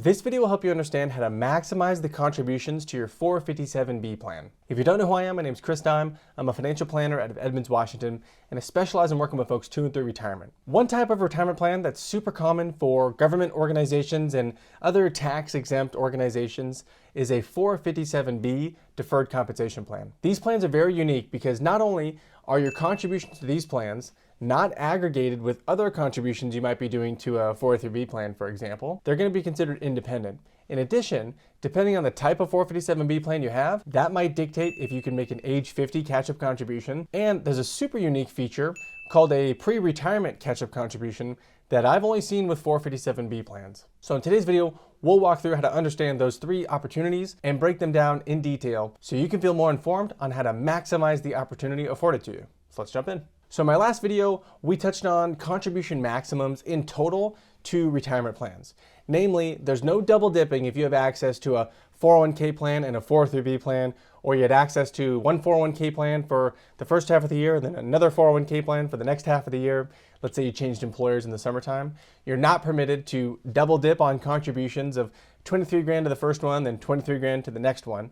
This video will help you understand how to maximize the contributions to your 457B plan. If you don't know who I am, my name is Chris Dime. I'm a financial planner out of Edmonds, Washington, and I specialize in working with folks 2 and 3 retirement. One type of retirement plan that's super common for government organizations and other tax-exempt organizations is a 457B deferred compensation plan. These plans are very unique because not only are your contributions to these plans not aggregated with other contributions you might be doing to a 403B plan, for example, they're going to be considered independent. In addition, depending on the type of 457B plan you have, that might dictate if you can make an age 50 catch-up contribution. And there's a super unique feature called a pre-retirement catch-up contribution that I've only seen with 457B plans. So in today's video, we'll walk through how to understand those 3 opportunities and break them down in detail so you can feel more informed on how to maximize the opportunity afforded to you. So let's jump in. So in my last video, we touched on contribution maximums in total to retirement plans. Namely, there's no double dipping if you have access to a 401k plan and a 403b plan, or you had access to one 401k plan for the first half of the year, and then another 401k plan for the next half of the year. Let's say you changed employers in the summertime. You're not permitted to double dip on contributions of 23 grand to the first one, then 23 grand to the next one.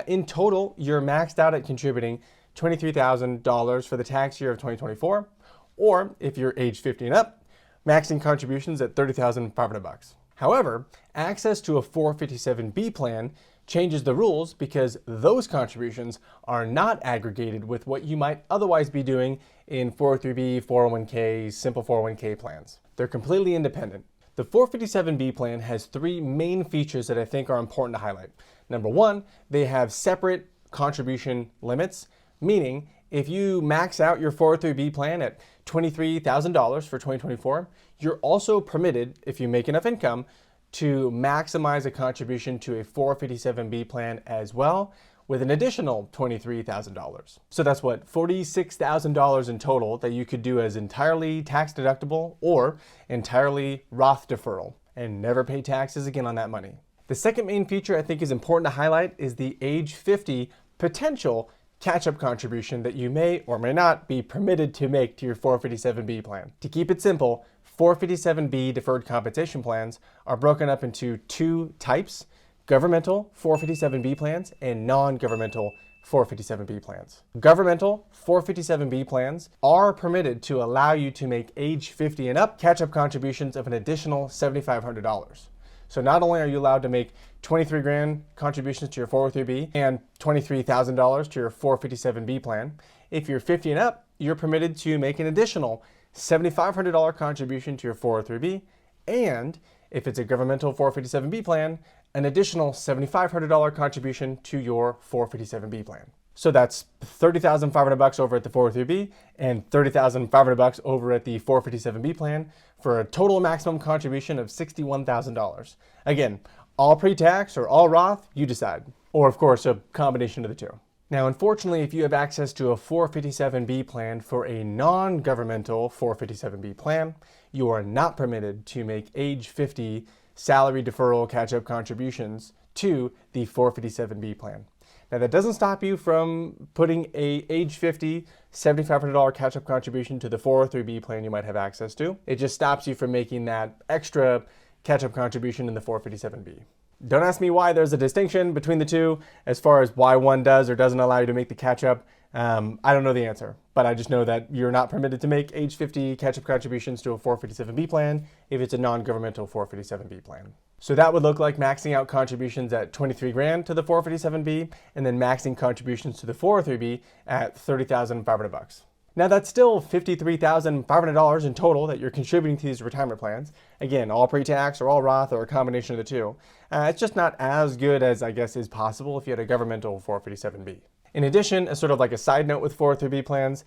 In total, you're maxed out at contributing $23,000 for the tax year of 2024, or if you're age 50 and up, maxing contributions at $30,500. However, access to a 457B plan changes the rules because those contributions are not aggregated with what you might otherwise be doing in 403B, 401k, simple 401k plans. They're completely independent. The 457B plan has 3 main features that I think are important to highlight. Number 1, they have separate contribution limits. Meaning, if you max out your 403B plan at $23,000 for 2024, you're also permitted, if you make enough income, to maximize a contribution to a 457B plan as well with an additional $23,000. So that's what, $46,000 in total that you could do as entirely tax deductible or entirely Roth deferral and never pay taxes again on that money. The second main feature I think is important to highlight is the age 50 potential catch-up contribution that you may or may not be permitted to make to your 457B plan. To keep it simple, 457B deferred compensation plans are broken up into 2 types: governmental 457B plans and non-governmental 457B plans. Governmental 457B plans are permitted to allow you to make age 50 and up catch-up contributions of an additional $7,500. So not only are you allowed to make 23 grand contributions to your 403B and $23,000 to your 457B plan, if you're 50 and up, you're permitted to make an additional $7,500 contribution to your 403B, and if it's a governmental 457B plan, an additional $7,500 contribution to your 457B plan. So that's $30,500 over at the 403B and $30,500 over at the 457B plan for a total maximum contribution of $61,000. Again, all pre-tax or all Roth, you decide. Or of course, a combination of the 2. Now, unfortunately, if you have access to a 457B plan for a non-governmental 457B plan, you are not permitted to make age 50 salary deferral catch-up contributions to the 457B plan. Now, that doesn't stop you from putting a age 50 $7,500 catch-up contribution to the 403B plan you might have access to. It just stops you from making that extra catch-up contribution in the 457B. Don't ask me why there's a distinction between the 2 as far as why one does or doesn't allow you to make the catch-up. I don't know the answer, but I just know that you're not permitted to make age 50 catch-up contributions to a 457B plan if it's a non-governmental 457B plan. So that would look like maxing out contributions at 23 grand to the 457B and then maxing contributions to the 403B at $30,500. Now that's still $53,500 in total that you're contributing to these retirement plans. Again, all pre-tax or all Roth or a combination of the 2. It's just not as good as I guess is possible if you had a governmental 457B. In addition, as sort of like a side note with 403B plans,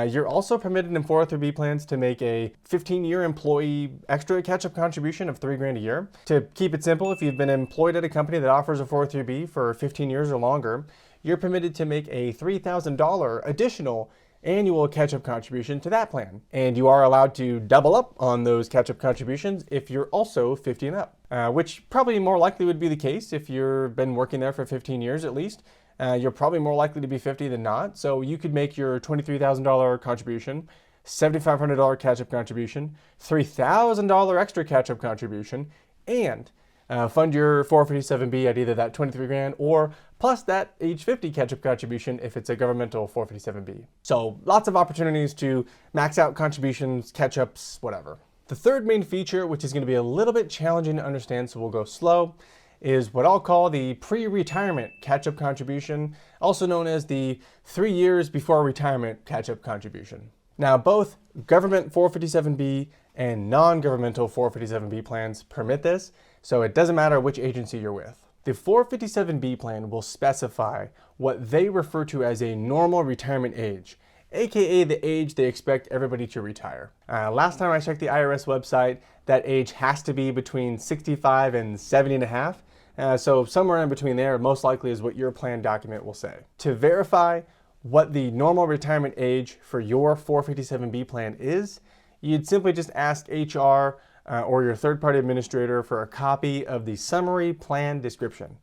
you're also permitted in 403B plans to make a 15-year employee extra catch-up contribution of 3 grand a year. To keep it simple, if you've been employed at a company that offers a 403B for 15 years or longer, you're permitted to make a $3,000 additional annual catch-up contribution to that plan. And you are allowed to double up on those catch-up contributions if you're also 50 and up, which probably more likely would be the case if you've been working there for 15 years at least. You're probably more likely to be 50 than not. So you could make your $23,000 contribution, $7,500 catch-up contribution, $3,000 extra catch-up contribution, and fund your 457B at either that 23 grand or plus that age 50 catch-up contribution if it's a governmental 457B. So lots of opportunities to max out contributions, catch-ups, whatever. The third main feature, which is going to be a little bit challenging to understand, so we'll go slow, is what I'll call the pre-retirement catch-up contribution, also known as the 3 years before retirement catch-up contribution. Now, both government 457B and non-governmental 457B plans permit this, so it doesn't matter which agency you're with. The 457B plan will specify what they refer to as a normal retirement age, aka the age they expect everybody to retire. Last time I checked the IRS website, that age has to be between 65 and 70 and a half. So somewhere in between there, most likely is what your plan document will say. To verify what the normal retirement age for your 457B plan is, you'd simply just ask HR or your third-party administrator for a copy of the summary plan description.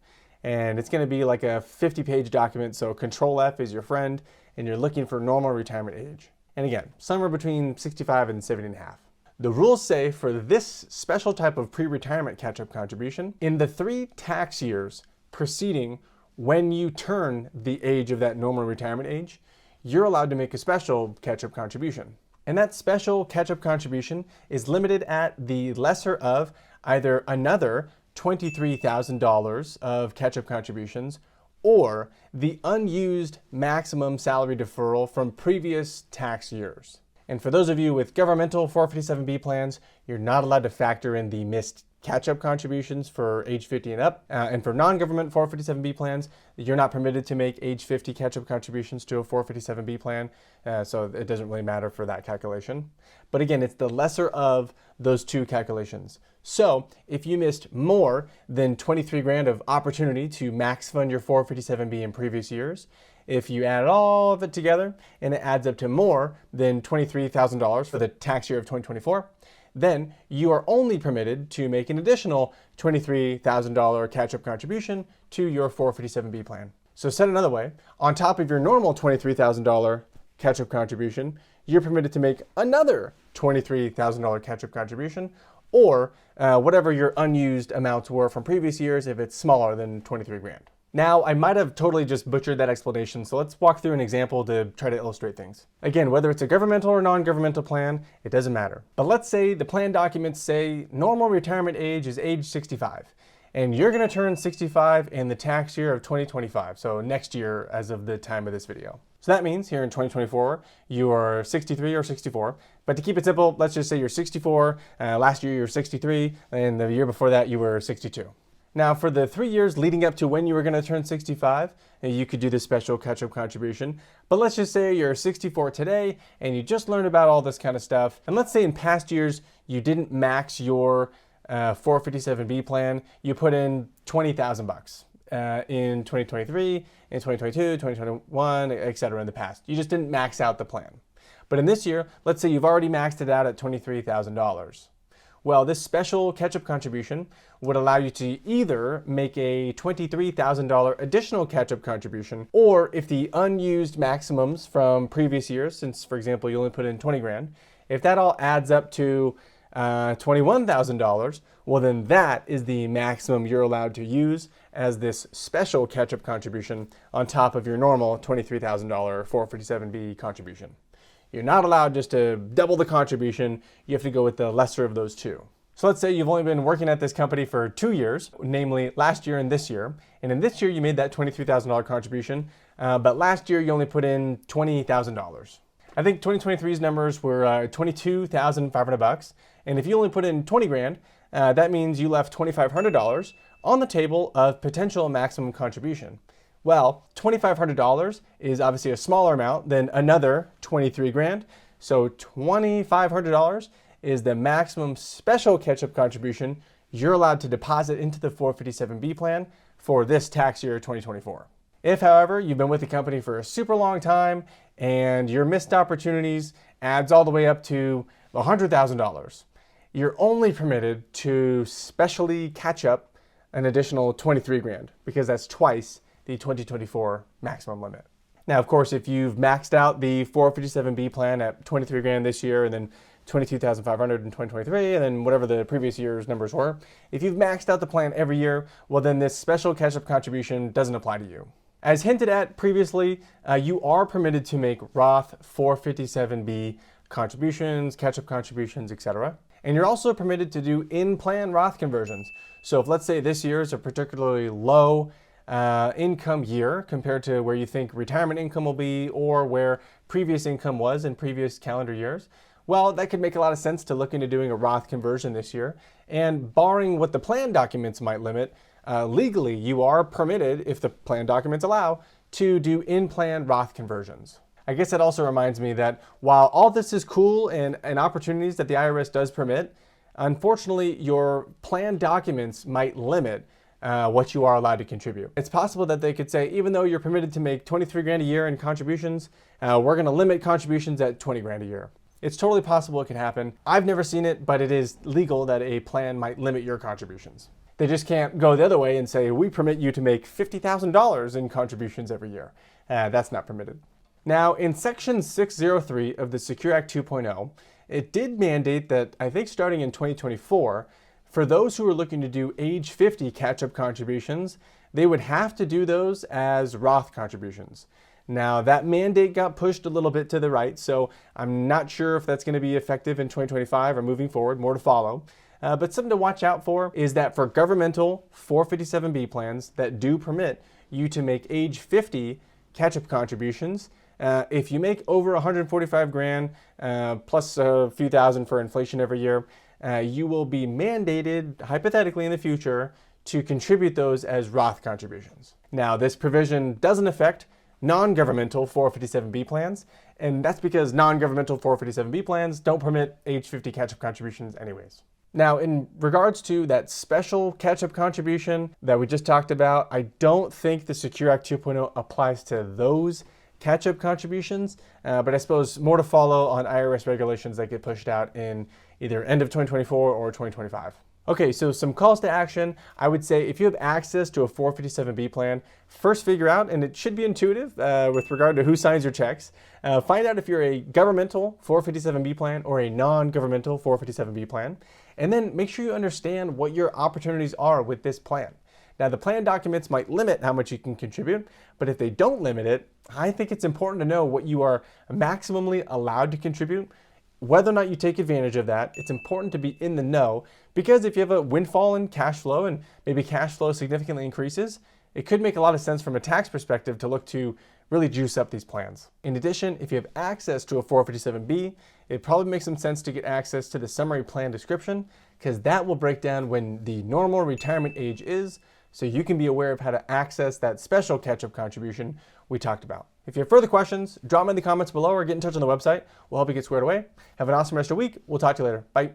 And it's going to be like a 50-page document, so Control F is your friend, and you're looking for normal retirement age. And again, somewhere between 65 and 70 and a half. The rules say for this special type of pre-retirement catch-up contribution, in the 3 tax years preceding when you turn the age of that normal retirement age, you're allowed to make a special catch-up contribution. And that special catch-up contribution is limited at the lesser of either another $23,000 of catch-up contributions or the unused maximum salary deferral from previous tax years. And for those of you with governmental 457B plans, you're not allowed to factor in the missed catch-up contributions for age 50 and up. And for non-government 457B plans, you're not permitted to make age 50 catch-up contributions to a 457B plan. So it doesn't really matter for that calculation. But again, it's the lesser of those 2 calculations. So if you missed more than 23 grand of opportunity to max fund your 457B in previous years, if you add all of it together and it adds up to more than $23,000 for the tax year of 2024, then you are only permitted to make an additional $23,000 catch-up contribution to your 457B plan. So said another way, on top of your normal $23,000 catch-up contribution, you're permitted to make another $23,000 catch-up contribution, or whatever your unused amounts were from previous years if it's smaller than 23 grand. Now, I might have totally just butchered that explanation, so let's walk through an example to try to illustrate things. Again, whether it's a governmental or non-governmental plan, it doesn't matter. But let's say the plan documents say normal retirement age is age 65, and you're gonna turn 65 in the tax year of 2025, so next year as of the time of this video. So that means here in 2024, you are 63 or 64, but to keep it simple, let's just say you're 64, last year you were 63, and the year before that you were 62. Now, for the 3 years leading up to when you were going to turn 65, you could do this special catch-up contribution. But let's just say you're 64 today and you just learned about all this kind of stuff. And let's say in past years you didn't max your 457B plan. You put in 20,000 bucks in 2023, in 2022, 2021, etc. in the past. You just didn't max out the plan. But in this year, let's say you've already maxed it out at $23,000. Well, this special catch-up contribution would allow you to either make a $23,000 additional catch-up contribution, or if the unused maximums from previous years, since for example you only put in 20 grand, if that all adds up to $21,000, well then that is the maximum you're allowed to use as this special catch-up contribution on top of your normal $23,000 457B contribution. You're not allowed just to double the contribution. You have to go with the lesser of those 2. So let's say you've only been working at this company for 2 years, namely last year and this year. And in this year, you made that $23,000 contribution, but last year you only put in $20,000. I think 2023's numbers were $22,500. And if you only put in 20 grand, that means you left $2,500 on the table of potential maximum contribution. Well, $2,500 is obviously a smaller amount than another 23 grand. So $2,500 is the maximum special catch-up contribution you're allowed to deposit into the 457B plan for this tax year 2024. If, however, you've been with the company for a super long time and your missed opportunities adds all the way up to $100,000, you're only permitted to specially catch up an additional 23 grand because that's twice the 2024 maximum limit. Now, of course, if you've maxed out the 457B plan at 23 grand this year and then $22,500 in 2023, and then whatever the previous year's numbers were. If you've maxed out the plan every year, well then this special catch-up contribution doesn't apply to you. As hinted at previously, you are permitted to make Roth 457B contributions, catch-up contributions, etc. And you're also permitted to do in-plan Roth conversions. So if let's say this year is a particularly low income year compared to where you think retirement income will be or where previous income was in previous calendar years, well, that could make a lot of sense to look into doing a Roth conversion this year. And barring what the plan documents might limit, legally you are permitted, if the plan documents allow, to do in-plan Roth conversions. I guess that also reminds me that while all this is cool and opportunities that the IRS does permit, unfortunately your plan documents might limit what you are allowed to contribute. It's possible that they could say, even though you're permitted to make 23 grand a year in contributions, we're going to limit contributions at 20 grand a year. It's totally possible it could happen. I've never seen it, but it is legal that a plan might limit your contributions. They just can't go the other way and say, we permit you to make $50,000 in contributions every year. That's not permitted. Now, in Section 603 of the Secure Act 2.0, it did mandate that, I think starting in 2024, for those who are looking to do age 50 catch-up contributions, they would have to do those as Roth contributions. Now, that mandate got pushed a little bit to the right, so I'm not sure if that's going to be effective in 2025 or moving forward, more to follow. But something to watch out for is that for governmental 457B plans that do permit you to make age 50 catch-up contributions, if you make over 145 grand plus a few thousand for inflation every year, you will be mandated, hypothetically in the future, to contribute those as Roth contributions. Now, this provision doesn't affect non-governmental 457B plans, and that's because non-governmental 457B plans don't permit age 50 catch-up contributions anyways. Now, in regards to that special catch-up contribution that we just talked about, I don't think the Secure Act 2.0 applies to those catch-up contributions, but I suppose more to follow on IRS regulations that get pushed out in either end of 2024 or 2025. Okay, so some calls to action. I would say if you have access to a 457B plan, first figure out, and it should be intuitive with regard to who signs your checks, find out if you're a governmental 457B plan or a non-governmental 457B plan, and then make sure you understand what your opportunities are with this plan. Now, the plan documents might limit how much you can contribute, but if they don't limit it, I think it's important to know what you are maximally allowed to contribute. Whether or not you take advantage of that, it's important to be in the know, because if you have a windfall in cash flow and maybe cash flow significantly increases, it could make a lot of sense from a tax perspective to look to really juice up these plans. In addition, if you have access to a 457B, it probably makes some sense to get access to the summary plan description, because that will break down when the normal retirement age is, so you can be aware of how to access that special catch-up contribution we talked about. If you have further questions, drop them in the comments below or get in touch on the website. We'll help you get squared away. Have an awesome rest of the week. We'll talk to you later. Bye.